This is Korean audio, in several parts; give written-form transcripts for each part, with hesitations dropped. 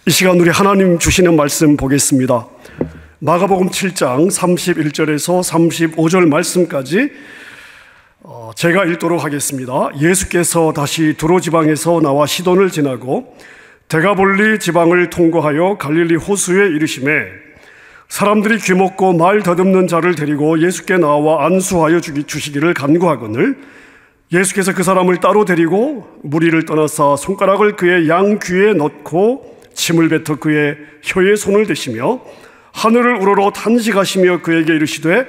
이 시간 우리 하나님 주시는 말씀 보겠습니다. 마가복음 7장 31절에서 35절 말씀까지 제가 읽도록 하겠습니다. 예수께서 다시 두로 지방에서 나와 시돈을 지나고 데가볼리 지방을 통과하여 갈릴리 호수에 이르시매 사람들이 귀먹고 말 더듬는 자를 데리고 예수께 나와 안수하여 주시기를 간구하거늘 예수께서 그 사람을 따로 데리고 무리를 떠나사 손가락을 그의 양귀에 넣고 침을 뱉어 그의 혀에 손을 대시며 하늘을 우러러 탄식하시며 그에게 이르시되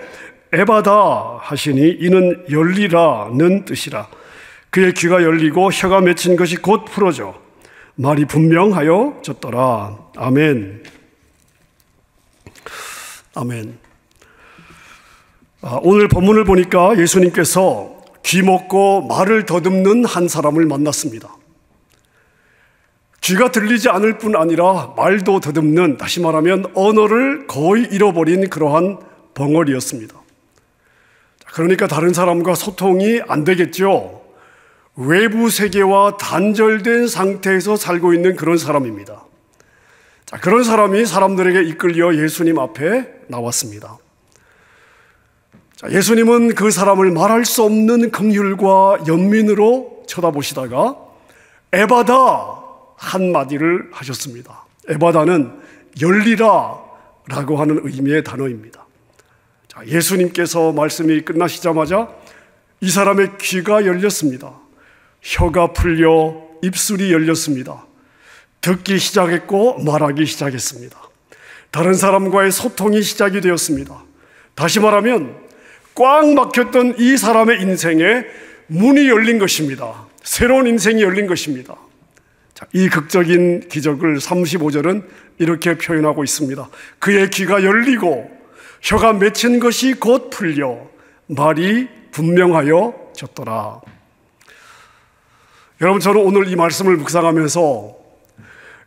에바다 하시니 이는 열리라는 뜻이라. 그의 귀가 열리고 혀가 맺힌 것이 곧 풀어져 말이 분명하여졌더라. 아멘. 아멘. 오늘 본문을 보니까 예수님께서 귀먹고 말을 더듬는 한 사람을 만났습니다. 귀가 들리지 않을 뿐 아니라 말도 더듬는, 다시 말하면 언어를 거의 잃어버린 그러한 벙어리였습니다. 그러니까 다른 사람과 소통이 안 되겠죠. 외부 세계와 단절된 상태에서 살고 있는 그런 사람입니다. 그런 사람이 사람들에게 이끌려 예수님 앞에 나왔습니다. 예수님은 그 사람을 말할 수 없는 긍휼과 연민으로 쳐다보시다가 에바다 한마디를 하셨습니다. 에바다는 열리라 라고 하는 의미의 단어입니다. 예수님께서 말씀이 끝나시자마자 이 사람의 귀가 열렸습니다. 혀가 풀려 입술이 열렸습니다. 듣기 시작했고 말하기 시작했습니다. 다른 사람과의 소통이 시작이 되었습니다. 다시 말하면 꽉 막혔던 이 사람의 인생에 문이 열린 것입니다. 새로운 인생이 열린 것입니다. 이 극적인 기적을 35절은 이렇게 표현하고 있습니다. 그의 귀가 열리고 혀가 맺힌 것이 곧 풀려 말이 분명하여졌더라. 여러분, 저는 오늘 이 말씀을 묵상하면서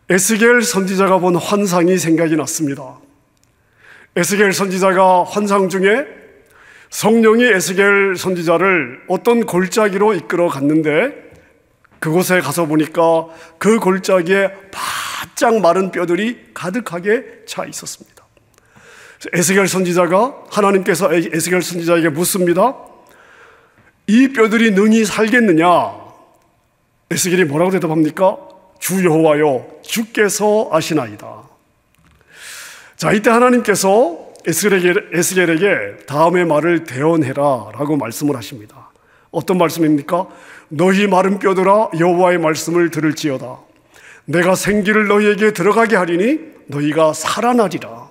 에스겔 선지자가 본 환상이 생각이 났습니다. 에스겔 선지자가 환상 중에 성령이 에스겔 선지자를 어떤 골짜기로 이끌어 갔는데 그곳에 가서 보니까 그 골짜기에 바짝 마른 뼈들이 가득하게 차 있었습니다. 에스겔 선지자가, 하나님께서 에스겔 선지자에게 묻습니다. 이 뼈들이 능히 살겠느냐? 에스겔이 뭐라고 대답합니까? 주 여호와여, 주께서 아시나이다. 자, 이때 하나님께서 에스겔에게 다음의 말을 대언해라 라고 말씀을 하십니다. 어떤 말씀입니까? 너희 마른 뼈들아 여호와의 말씀을 들을지어다. 내가 생기를 너희에게 들어가게 하리니 너희가 살아나리라.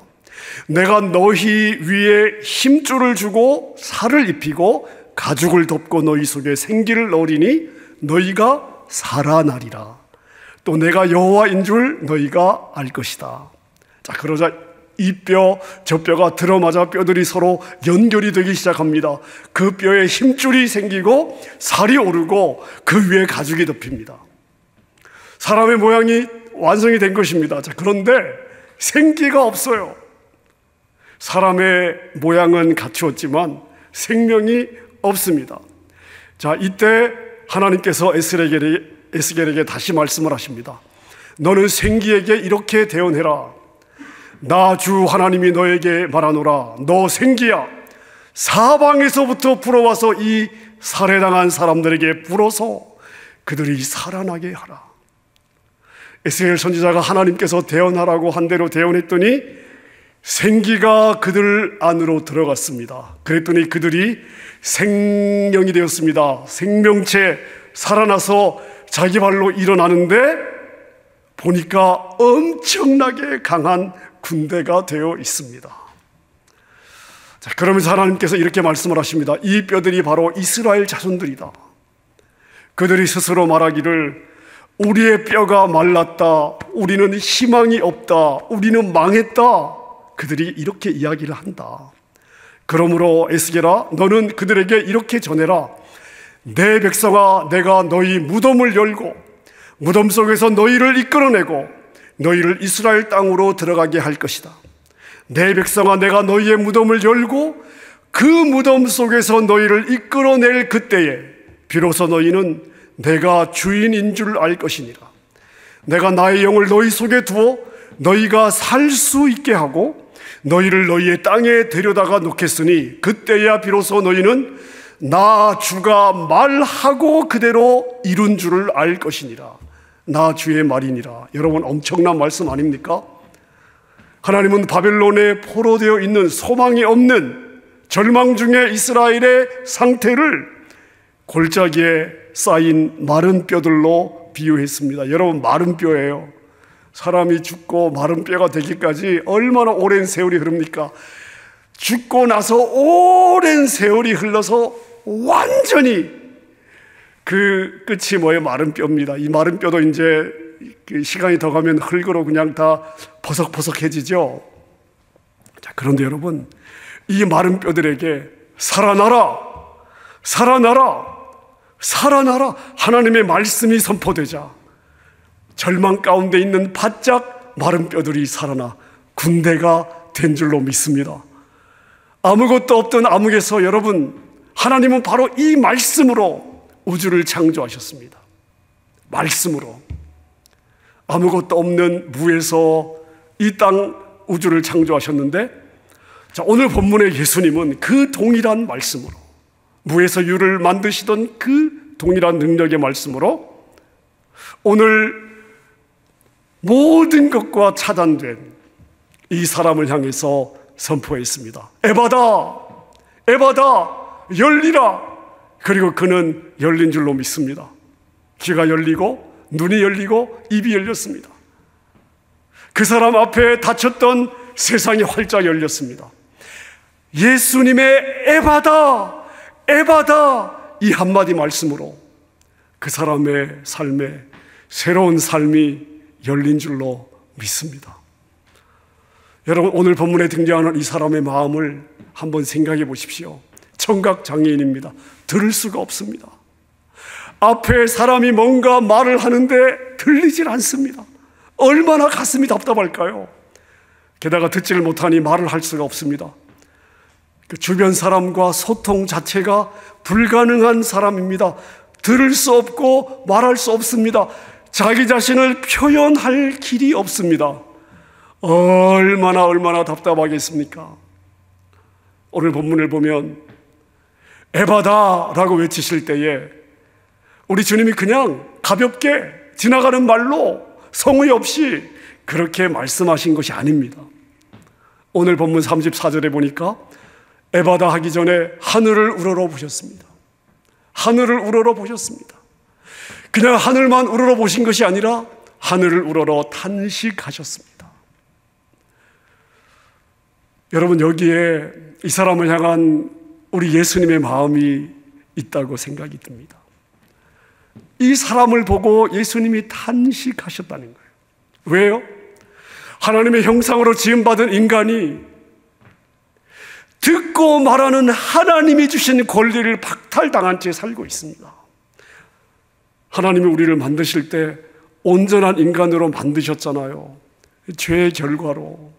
내가 너희 위에 힘줄을 주고 살을 입히고 가죽을 덮고 너희 속에 생기를 넣으리니 너희가 살아나리라. 또 내가 여호와인 줄 너희가 알 것이다. 자, 그러자 이 뼈, 저 뼈가 들어맞아 뼈들이 서로 연결이 되기 시작합니다. 그 뼈에 힘줄이 생기고 살이 오르고 그 위에 가죽이 덮입니다. 사람의 모양이 완성이 된 것입니다. 자, 그런데 생기가 없어요. 사람의 모양은 갖추었지만 생명이 없습니다. 자, 이때 하나님께서 에스겔에게 다시 말씀을 하십니다. 너는 생기에게 이렇게 대언해라. 나 주 하나님이 너에게 말하노라. 너 생기야, 사방에서부터 불어와서 이 살해당한 사람들에게 불어서 그들이 살아나게 하라. 에스겔 선지자가 하나님께서 대언하라고 한 대로 대언했더니 생기가 그들 안으로 들어갔습니다. 그랬더니 그들이 생명이 되었습니다. 생명체 살아나서 자기 발로 일어나는데 보니까 엄청나게 강한 군대가 되어 있습니다. 자, 그러면서 하나님께서 이렇게 말씀을 하십니다. 이 뼈들이 바로 이스라엘 자손들이다. 그들이 스스로 말하기를 우리의 뼈가 말랐다, 우리는 희망이 없다, 우리는 망했다. 그들이 이렇게 이야기를 한다. 그러므로 에스겔아, 너는 그들에게 이렇게 전해라. 내 백성아, 내가 너희 무덤을 열고 무덤 속에서 너희를 이끌어내고 너희를 이스라엘 땅으로 들어가게 할 것이다. 내 백성아, 내가 너희의 무덤을 열고 그 무덤 속에서 너희를 이끌어낼 그때에 비로소 너희는 내가 주인인 줄 알 것이니라. 내가 나의 영을 너희 속에 두어 너희가 살 수 있게 하고 너희를 너희의 땅에 데려다가 놓겠으니 그때야 비로소 너희는 나 주가 말하고 그대로 이룬 줄을 알 것이니라. 나 주의 말이니라. 여러분, 엄청난 말씀 아닙니까? 하나님은 바벨론에 포로되어 있는 소망이 없는 절망 중에 이스라엘의 상태를 골짜기에 쌓인 마른 뼈들로 비유했습니다. 여러분, 마른 뼈예요. 사람이 죽고 마른 뼈가 되기까지 얼마나 오랜 세월이 흐릅니까? 죽고 나서 오랜 세월이 흘러서 완전히 그 끝이 뭐예요? 마른 뼈입니다. 이 마른 뼈도 이제 시간이 더 가면 흙으로 그냥 다 버석버석해지죠. 자, 그런데 여러분, 이 마른 뼈들에게 살아나라, 살아나라, 살아나라 하나님의 말씀이 선포되자 절망 가운데 있는 바짝 마른 뼈들이 살아나 군대가 된 줄로 믿습니다. 아무것도 없던 암흑에서 여러분, 하나님은 바로 이 말씀으로 우주를 창조하셨습니다. 말씀으로. 아무것도 없는 무에서 이 땅 우주를 창조하셨는데, 자, 오늘 본문의 예수님은 그 동일한 말씀으로, 무에서 유를 만드시던 그 동일한 능력의 말씀으로 오늘 모든 것과 차단된 이 사람을 향해서 선포했습니다. 에바다, 에바다, 열리라. 그리고 그는 열린 줄로 믿습니다. 귀가 열리고 눈이 열리고 입이 열렸습니다. 그 사람 앞에 닫혔던 세상이 활짝 열렸습니다. 예수님의 에바다, 에바다 이 한마디 말씀으로 그 사람의 삶에 새로운 삶이 열린 줄로 믿습니다. 여러분, 오늘 본문에 등장하는 이 사람의 마음을 한번 생각해 보십시오. 청각장애인입니다. 들을 수가 없습니다. 앞에 사람이 뭔가 말을 하는데 들리질 않습니다. 얼마나 가슴이 답답할까요? 게다가 듣지를 못하니 말을 할 수가 없습니다. 그 주변 사람과 소통 자체가 불가능한 사람입니다. 들을 수 없고 말할 수 없습니다. 자기 자신을 표현할 길이 없습니다. 얼마나 답답하겠습니까? 오늘 본문을 보면 에바다라고 외치실 때에 우리 주님이 그냥 가볍게 지나가는 말로 성의 없이 그렇게 말씀하신 것이 아닙니다. 오늘 본문 34절에 보니까 에바다 하기 전에 하늘을 우러러 보셨습니다. 하늘을 우러러 보셨습니다. 그냥 하늘만 우러러 보신 것이 아니라 하늘을 우러러 탄식하셨습니다. 여러분, 여기에 이 사람을 향한 우리 예수님의 마음이 있다고 생각이 듭니다. 이 사람을 보고 예수님이 탄식하셨다는 거예요. 왜요? 하나님의 형상으로 지음받은 인간이 듣고 말하는 하나님이 주신 권리를 박탈당한 채 살고 있습니다. 하나님이 우리를 만드실 때 온전한 인간으로 만드셨잖아요. 죄의 결과로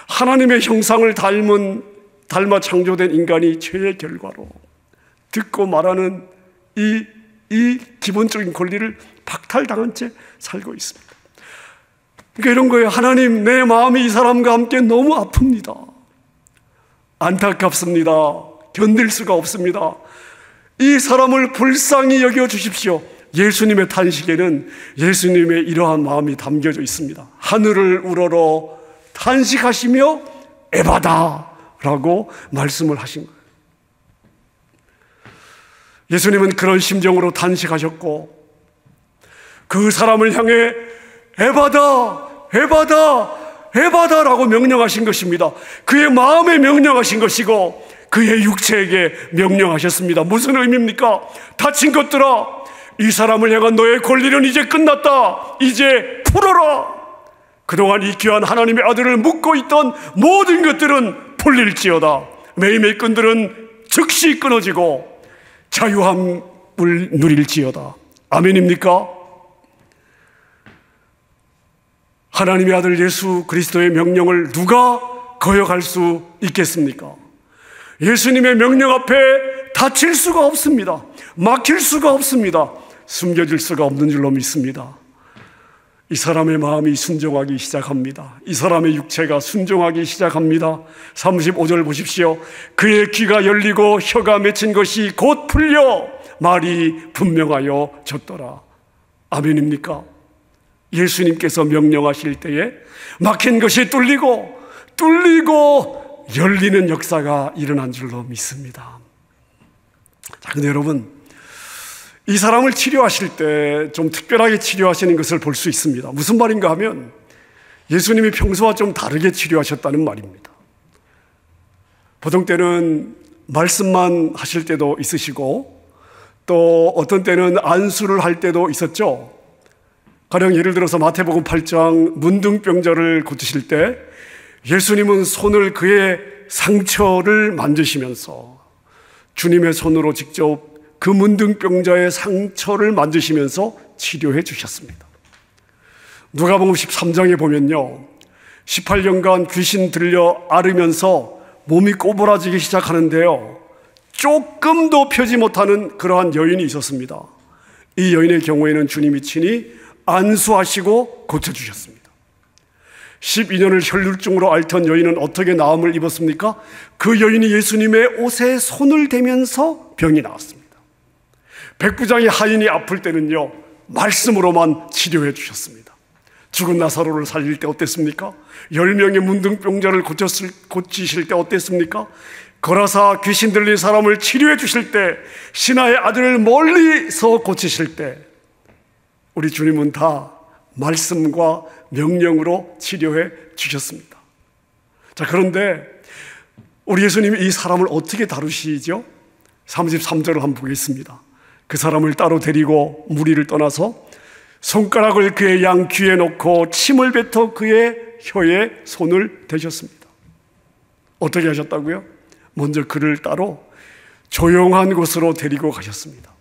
하나님의 형상을 닮아 창조된 인간이 죄의 결과로 듣고 말하는 이 기본적인 권리를 박탈당한 채 살고 있습니다. 그러니까 이런 거예요. 하나님, 내 마음이 이 사람과 함께 너무 아픕니다. 안타깝습니다. 견딜 수가 없습니다. 이 사람을 불쌍히 여겨 주십시오. 예수님의 탄식에는 예수님의 이러한 마음이 담겨져 있습니다. 하늘을 우러러 탄식하시며 에바다라고 말씀을 하신 거예요. 예수님은 그런 심정으로 탄식하셨고 그 사람을 향해 에바다, 에바다, 에바다라고 명령하신 것입니다. 그의 마음에 명령하신 것이고 그의 육체에게 명령하셨습니다. 무슨 의미입니까? 다친 것들아, 이 사람을 향한 너의 권리는 이제 끝났다. 이제 풀어라. 그동안 이 귀한 하나님의 아들을 묶고 있던 모든 것들은 풀릴지어다. 매일매일 끈들은 즉시 끊어지고 자유함을 누릴지어다. 아멘입니까? 하나님의 아들 예수 그리스도의 명령을 누가 거역할 수 있겠습니까? 예수님의 명령 앞에 닫힐 수가 없습니다. 막힐 수가 없습니다. 숨겨질 수가 없는 줄로 믿습니다. 이 사람의 마음이 순종하기 시작합니다. 이 사람의 육체가 순종하기 시작합니다. 35절 보십시오. 그의 귀가 열리고 혀가 맺힌 것이 곧 풀려 말이 분명하여 졌더라. 아멘입니까? 예수님께서 명령하실 때에 막힌 것이 뚫리고 열리는 역사가 일어난 줄로 믿습니다. 자, 근데 여러분, 이 사람을 치료하실 때 좀 특별하게 치료하시는 것을 볼 수 있습니다. 무슨 말인가 하면 예수님이 평소와 좀 다르게 치료하셨다는 말입니다. 보통 때는 말씀만 하실 때도 있으시고 또 어떤 때는 안수를 할 때도 있었죠. 가령 예를 들어서 마태복음 8장 문둥병자를 고치실 때 예수님은 손을 그의 상처를 만지시면서 주님의 손으로 직접 그 문둥병자의 상처를 만지시면서 치료해 주셨습니다. 누가복음 13장에 보면요, 18년간 귀신 들려 앓으면서 몸이 꼬부라지기 시작하는데요, 조금도 펴지 못하는 그러한 여인이 있었습니다. 이 여인의 경우에는 주님이 친히 안수하시고 고쳐주셨습니다. 12년을 혈루증으로 앓던 여인은 어떻게 나음을 입었습니까? 그 여인이 예수님의 옷에 손을 대면서 병이 나았습니다. 백부장의 하인이 아플 때는요, 말씀으로만 치료해 주셨습니다. 죽은 나사로를 살릴 때 어땠습니까? 10명의 문둥병자를 고치실 때 어땠습니까? 거라사 귀신 들린 사람을 치료해 주실 때, 신하의 아들을 멀리서 고치실 때 우리 주님은 다 말씀과 명령으로 치료해 주셨습니다. 자, 그런데 우리 예수님이 이 사람을 어떻게 다루시죠? 33절을 한번 보겠습니다. 그 사람을 따로 데리고 무리를 떠나서 손가락을 그의 양 귀에 놓고 침을 뱉어 그의 혀에 손을 대셨습니다. 어떻게 하셨다고요? 먼저 그를 따로 조용한 곳으로 데리고 가셨습니다.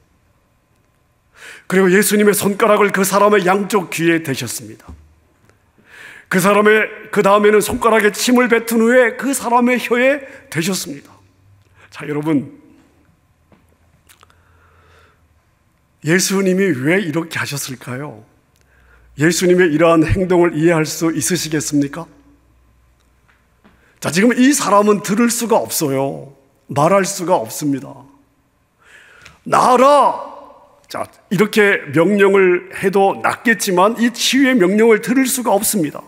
그리고 예수님의 손가락을 그 사람의 양쪽 귀에 대셨습니다. 그 다음에는 손가락에 침을 뱉은 후에 그 사람의 혀에 대셨습니다. 자, 여러분, 예수님이 왜 이렇게 하셨을까요? 예수님의 이러한 행동을 이해할 수 있으시겠습니까? 자, 지금 이 사람은 들을 수가 없어요. 말할 수가 없습니다. 나아라! 자, 이렇게 명령을 해도 낫겠지만 이 치유의 명령을 들을 수가 없습니다.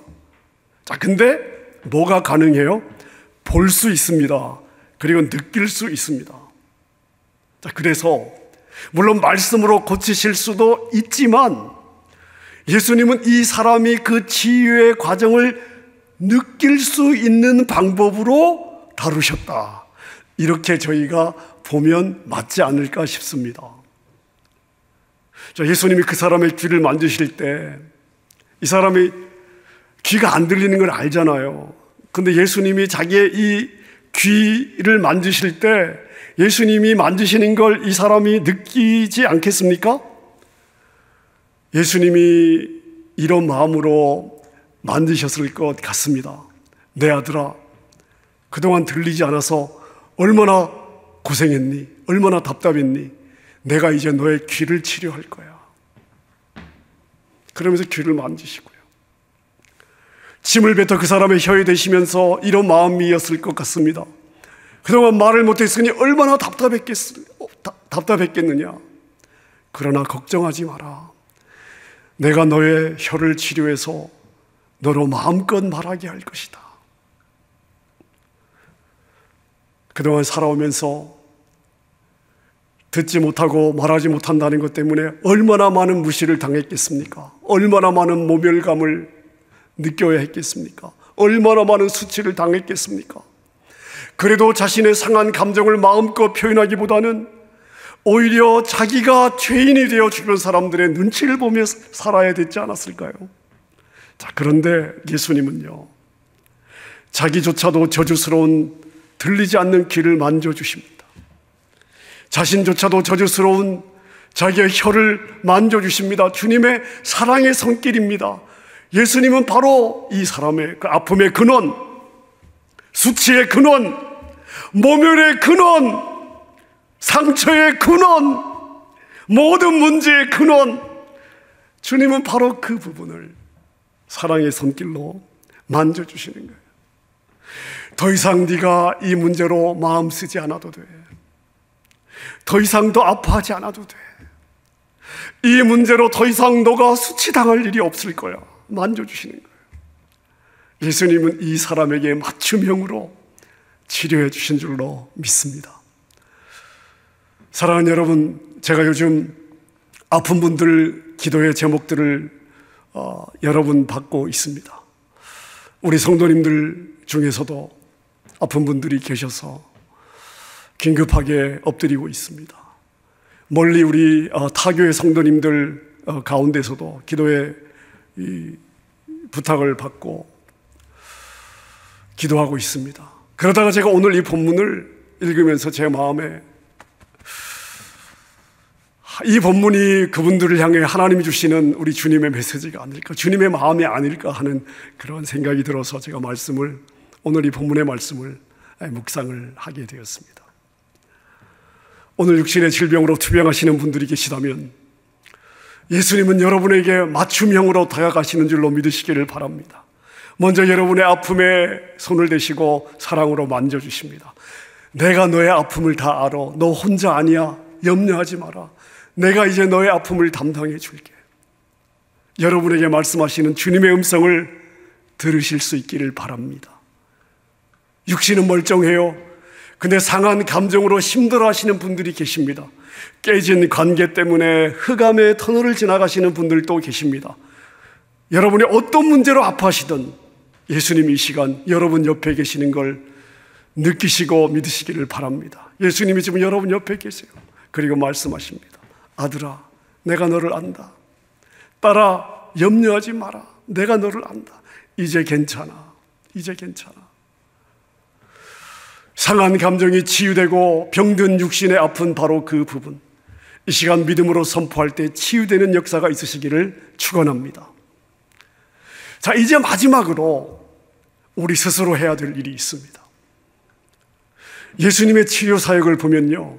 자, 근데 뭐가 가능해요? 볼 수 있습니다. 그리고 느낄 수 있습니다. 자, 그래서 물론 말씀으로 고치실 수도 있지만 예수님은 이 사람이 그 치유의 과정을 느낄 수 있는 방법으로 다루셨다. 이렇게 저희가 보면 맞지 않을까 싶습니다. 자, 예수님이 그 사람의 귀를 만지실 때 이 사람이 귀가 안 들리는 걸 알잖아요. 근데 예수님이 자기의 이 귀를 만지실 때 예수님이 만지시는 걸 이 사람이 느끼지 않겠습니까? 예수님이 이런 마음으로 만드셨을 것 같습니다. 내 아들아, 그동안 들리지 않아서 얼마나 고생했니? 얼마나 답답했니? 내가 이제 너의 귀를 치료할 거야. 그러면서 귀를 만지시고요. 침을 뱉어 그 사람의 혀에 대시면서 이런 마음이었을 것 같습니다. 그동안 말을 못했으니 얼마나 답답했겠느냐. 그러나 걱정하지 마라. 내가 너의 혀를 치료해서 너로 마음껏 말하게 할 것이다. 그동안 살아오면서 듣지 못하고 말하지 못한다는 것 때문에 얼마나 많은 무시를 당했겠습니까? 얼마나 많은 모멸감을 느껴야 했겠습니까? 얼마나 많은 수치를 당했겠습니까? 그래도 자신의 상한 감정을 마음껏 표현하기보다는 오히려 자기가 죄인이 되어 주변 사람들의 눈치를 보며 살아야 됐지 않았을까요? 자, 그런데 예수님은요, 자기조차도 저주스러운 들리지 않는 귀를 만져주십니다. 자신조차도 저주스러운 자기의 혀를 만져주십니다. 주님의 사랑의 손길입니다. 예수님은 바로 이 사람의 그 아픔의 근원, 수치의 근원, 모멸의 근원, 상처의 근원, 모든 문제의 근원, 주님은 바로 그 부분을 사랑의 손길로 만져주시는 거예요. 더 이상 네가 이 문제로 마음 쓰지 않아도 돼. 더 이상 더 아파하지 않아도 돼. 이 문제로 더 이상 너가 수치당할 일이 없을 거야. 만져주시는 거예요. 예수님은 이 사람에게 맞춤형으로 치료해 주신 줄로 믿습니다. 사랑하는 여러분, 제가 요즘 아픈 분들 기도의 제목들을 여러 분 받고 있습니다. 우리 성도님들 중에서도 아픈 분들이 계셔서 긴급하게 엎드리고 있습니다. 멀리 우리 타교의 성도님들 가운데서도 기도의 부탁을 받고 기도하고 있습니다. 그러다가 제가 오늘 이 본문을 읽으면서 제 마음에 이 본문이 그분들을 향해 하나님이 주시는 우리 주님의 메시지가 아닐까, 주님의 마음이 아닐까 하는 그런 생각이 들어서 제가 오늘 이 본문의 말씀을 묵상을 하게 되었습니다. 오늘 육신의 질병으로 투병하시는 분들이 계시다면 예수님은 여러분에게 맞춤형으로 다가가시는 줄로 믿으시기를 바랍니다. 먼저 여러분의 아픔에 손을 대시고 사랑으로 만져주십니다. 내가 너의 아픔을 다 알아. 너 혼자 아니야. 염려하지 마라. 내가 이제 너의 아픔을 담당해 줄게. 여러분에게 말씀하시는 주님의 음성을 들으실 수 있기를 바랍니다. 육신은 멀쩡해요. 근데 상한 감정으로 힘들어하시는 분들이 계십니다. 깨진 관계 때문에 흑암의 터널을 지나가시는 분들도 계십니다. 여러분이 어떤 문제로 아파하시든 예수님이 이 시간 여러분 옆에 계시는 걸 느끼시고 믿으시기를 바랍니다. 예수님이 지금 여러분 옆에 계세요. 그리고 말씀하십니다. 아들아, 내가 너를 안다. 딸아, 염려하지 마라. 내가 너를 안다. 이제 괜찮아. 이제 괜찮아. 상한 감정이 치유되고 병든 육신의 아픈 바로 그 부분, 이 시간 믿음으로 선포할 때 치유되는 역사가 있으시기를 축원합니다. 자, 이제 마지막으로 우리 스스로 해야 될 일이 있습니다. 예수님의 치료 사역을 보면요,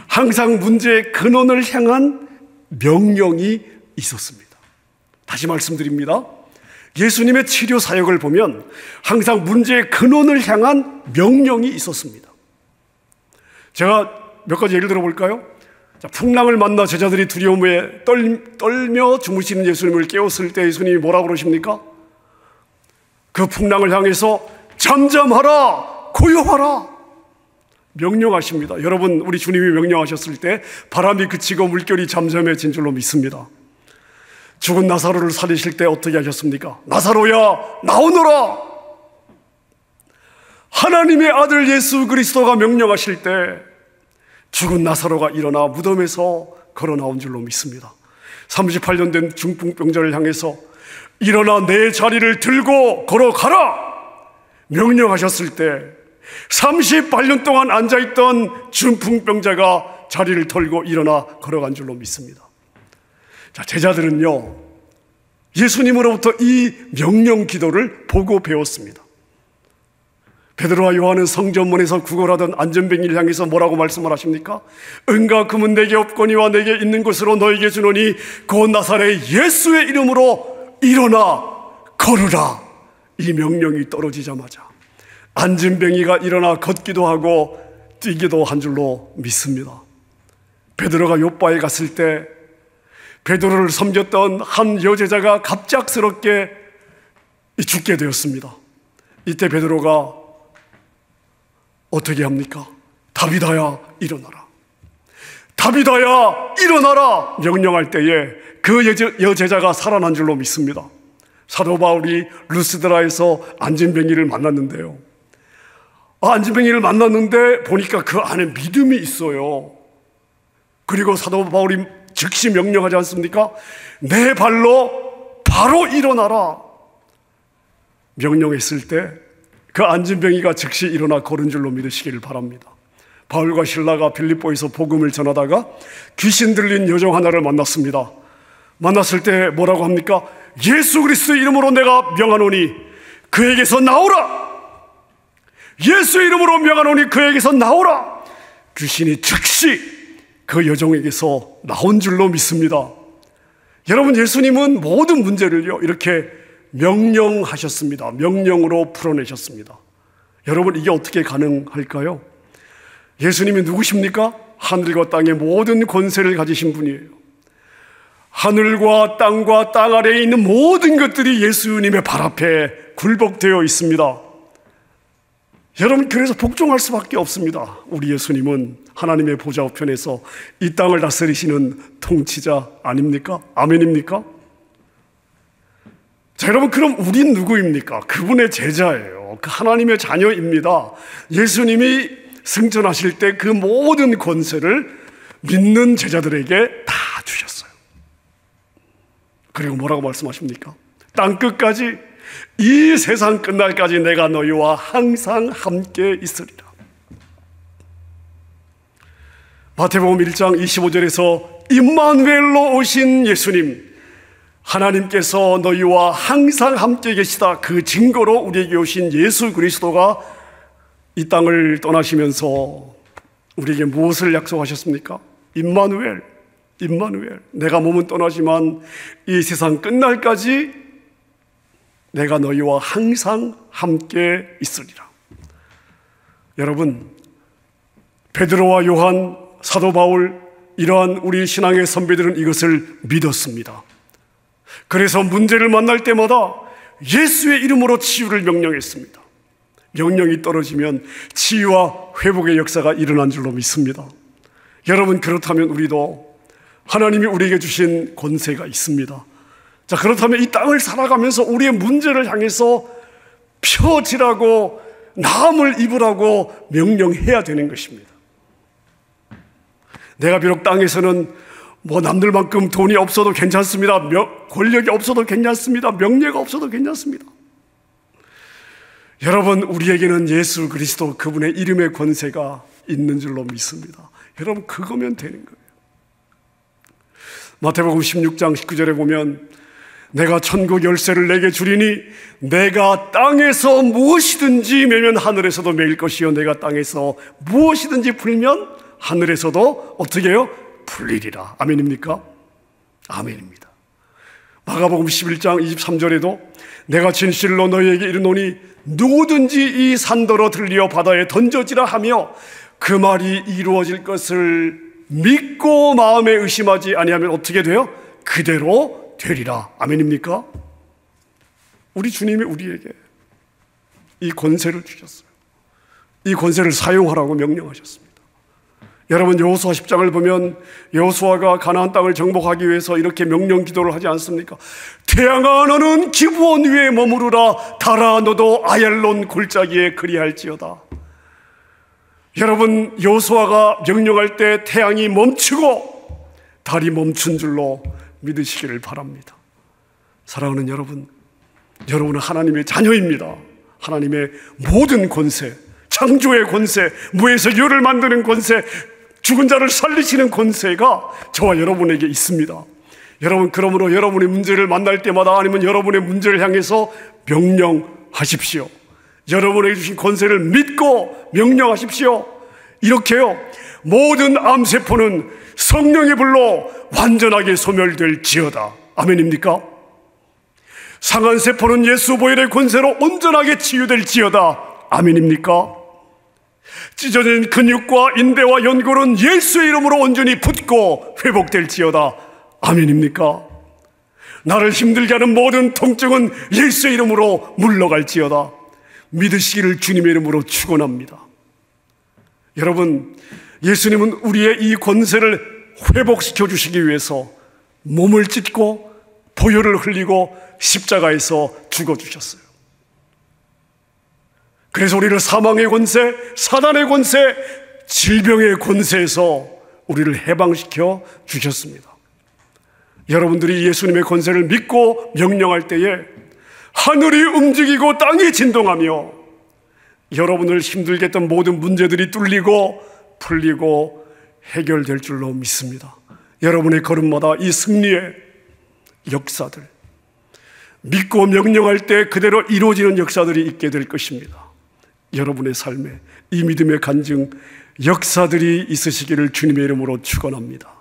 항상 문제의 근원을 향한 명령이 있었습니다. 다시 말씀드립니다. 예수님의 치료 사역을 보면 항상 문제의 근원을 향한 명령이 있었습니다. 제가 몇 가지 예를 들어볼까요? 자, 풍랑을 만나 제자들이 두려움에 떨며 주무시는 예수님을 깨웠을 때 예수님이 뭐라고 그러십니까? 그 풍랑을 향해서 잠잠하라, 고요하라 명령하십니다. 여러분, 우리 주님이 명령하셨을 때 바람이 그치고 물결이 잠잠해진 줄로 믿습니다. 죽은 나사로를 살리실 때 어떻게 하셨습니까? 나사로야, 나오너라. 하나님의 아들 예수 그리스도가 명령하실 때 죽은 나사로가 일어나 무덤에서 걸어 나온 줄로 믿습니다. 38년 된 중풍병자를 향해서 일어나 내 자리를 들고 걸어가라 명령하셨을 때 38년 동안 앉아있던 중풍병자가 자리를 털고 일어나 걸어간 줄로 믿습니다. 자, 제자들은요, 예수님으로부터 이 명령 기도를 보고 배웠습니다. 베드로와 요한은 성전문에서 구걸하던 안전뱅이를 향해서 뭐라고 말씀을 하십니까? 은과 금은 내게 없거니와 내게 있는 것으로 너에게 주노니 곧 나사렛 예수의 이름으로 일어나 걸으라. 이 명령이 떨어지자마자 안전뱅이가 일어나 걷기도 하고 뛰기도 한 줄로 믿습니다. 베드로가 요바에 갔을 때 베드로를 섬겼던 한 여제자가 갑작스럽게 죽게 되었습니다. 이때 베드로가 어떻게 합니까? 다비다야 일어나라. 다비다야 일어나라 명령할 때에 그 여제자가 살아난 줄로 믿습니다. 사도 바울이 루스드라에서 안진뱅이를 만났는데요, 안진뱅이를 만났는데 보니까 그 안에 믿음이 있어요. 그리고 사도 바울이 즉시 명령하지 않습니까? 내 발로 바로 일어나라 명령했을 때 그 안진뱅이가 즉시 일어나 걸은 줄로 믿으시기를 바랍니다. 바울과 실라가 빌립보에서 복음을 전하다가 귀신 들린 여종 하나를 만났습니다. 만났을 때 뭐라고 합니까? 예수 그리스도의 이름으로 내가 명하노니 그에게서 나오라. 예수 이름으로 명하노니 그에게서 나오라. 귀신이 즉시 그 여종에게서 나온 줄로 믿습니다. 여러분, 예수님은 모든 문제를요 이렇게 명령하셨습니다. 명령으로 풀어내셨습니다. 여러분, 이게 어떻게 가능할까요? 예수님이 누구십니까? 하늘과 땅의 모든 권세를 가지신 분이에요. 하늘과 땅과 땅 아래에 있는 모든 것들이 예수님의 발 앞에 굴복되어 있습니다. 여러분, 그래서 복종할 수밖에 없습니다. 우리 예수님은 하나님의 보좌 우편에서 이 땅을 다스리시는 통치자 아닙니까? 아멘입니까? 자, 여러분, 그럼 우린 누구입니까? 그분의 제자예요. 그 하나님의 자녀입니다. 예수님이 승천하실 때 그 모든 권세를 믿는 제자들에게 다 주셨어요. 그리고 뭐라고 말씀하십니까? 땅 끝까지, 이 세상 끝날까지 내가 너희와 항상 함께 있으리라. 마태복음 1장 25절에서 임마누엘로 오신 예수님, 하나님께서 너희와 항상 함께 계시다, 그 증거로 우리에게 오신 예수 그리스도가 이 땅을 떠나시면서 우리에게 무엇을 약속하셨습니까? 임마누엘, 임마누엘, 내가 몸은 떠나지만 이 세상 끝날까지 내가 너희와 항상 함께 있으리라. 여러분, 베드로와 요한, 사도 바울, 이러한 우리 신앙의 선배들은 이것을 믿었습니다. 그래서 문제를 만날 때마다 예수의 이름으로 치유를 명령했습니다. 명령이 떨어지면 치유와 회복의 역사가 일어난 줄로 믿습니다. 여러분, 그렇다면 우리도 하나님이 우리에게 주신 권세가 있습니다. 자, 그렇다면 이 땅을 살아가면서 우리의 문제를 향해서 펴지라고, 나음을 입으라고 명령해야 되는 것입니다. 내가 비록 땅에서는 남들만큼 돈이 없어도 괜찮습니다. 권력이 없어도 괜찮습니다. 명예가 없어도 괜찮습니다. 여러분, 우리에게는 예수 그리스도 그분의 이름의 권세가 있는 줄로 믿습니다. 여러분, 그거면 되는 거예요. 마태복음 16장 19절에 보면 내가 천국 열쇠를 내게 주리니 내가 땅에서 무엇이든지 매면 하늘에서도 매일 것이요 내가 땅에서 무엇이든지 풀면 하늘에서도 어떻게 해요? 풀리리라. 아멘입니까? 아멘입니다. 마가복음 11장 23절에도 내가 진실로 너희에게 이르노니 누구든지 이 산더러 들리어 바다에 던져지라 하며 그 말이 이루어질 것을 믿고 마음에 의심하지 아니하면 어떻게 돼요? 그대로 되리라. 아멘입니까? 우리 주님이 우리에게 이 권세를 주셨어요. 이 권세를 사용하라고 명령하셨습니다. 여러분, 여호수아 10장을 보면 여호수아가 가나안 땅을 정복하기 위해서 이렇게 명령 기도를 하지 않습니까? 태양아 너는 기브온 위에 머무르라. 달아 너도 아얄론 골짜기에 그리할지어다. 여러분, 여호수아가 명령할 때 태양이 멈추고 달이 멈춘 줄로 믿으시기를 바랍니다. 사랑하는 여러분, 여러분은 하나님의 자녀입니다. 하나님의 모든 권세, 창조의 권세, 무에서 유를 만드는 권세, 죽은 자를 살리시는 권세가 저와 여러분에게 있습니다. 여러분, 그러므로 여러분의 문제를 만날 때마다 아니면 여러분의 문제를 향해서 명령하십시오. 여러분에게 주신 권세를 믿고 명령하십시오. 이렇게요, 모든 암세포는 성령의 불로 완전하게 소멸될지어다. 아멘입니까? 상한 세포는 예수 보혈의 권세로 온전하게 치유될지어다. 아멘입니까? 찢어진 근육과 인대와 연골은 예수의 이름으로 온전히 붙고 회복될지어다. 아멘입니까? 나를 힘들게 하는 모든 통증은 예수의 이름으로 물러갈지어다. 믿으시기를 주님의 이름으로 축원합니다. 여러분, 예수님은 우리의 이 권세를 회복시켜 주시기 위해서 몸을 찢고 보혈을 흘리고 십자가에서 죽어주셨어요. 그래서 우리를 사망의 권세, 사단의 권세, 질병의 권세에서 우리를 해방시켜 주셨습니다. 여러분들이 예수님의 권세를 믿고 명령할 때에 하늘이 움직이고 땅이 진동하며 여러분을 힘들게 했던 모든 문제들이 뚫리고 풀리고 해결될 줄로 믿습니다. 여러분의 걸음마다 이 승리의 역사들, 믿고 명령할 때 그대로 이루어지는 역사들이 있게 될 것입니다. 여러분의 삶에 이 믿음의 간증, 역사들이 있으시기를 주님의 이름으로 축원합니다.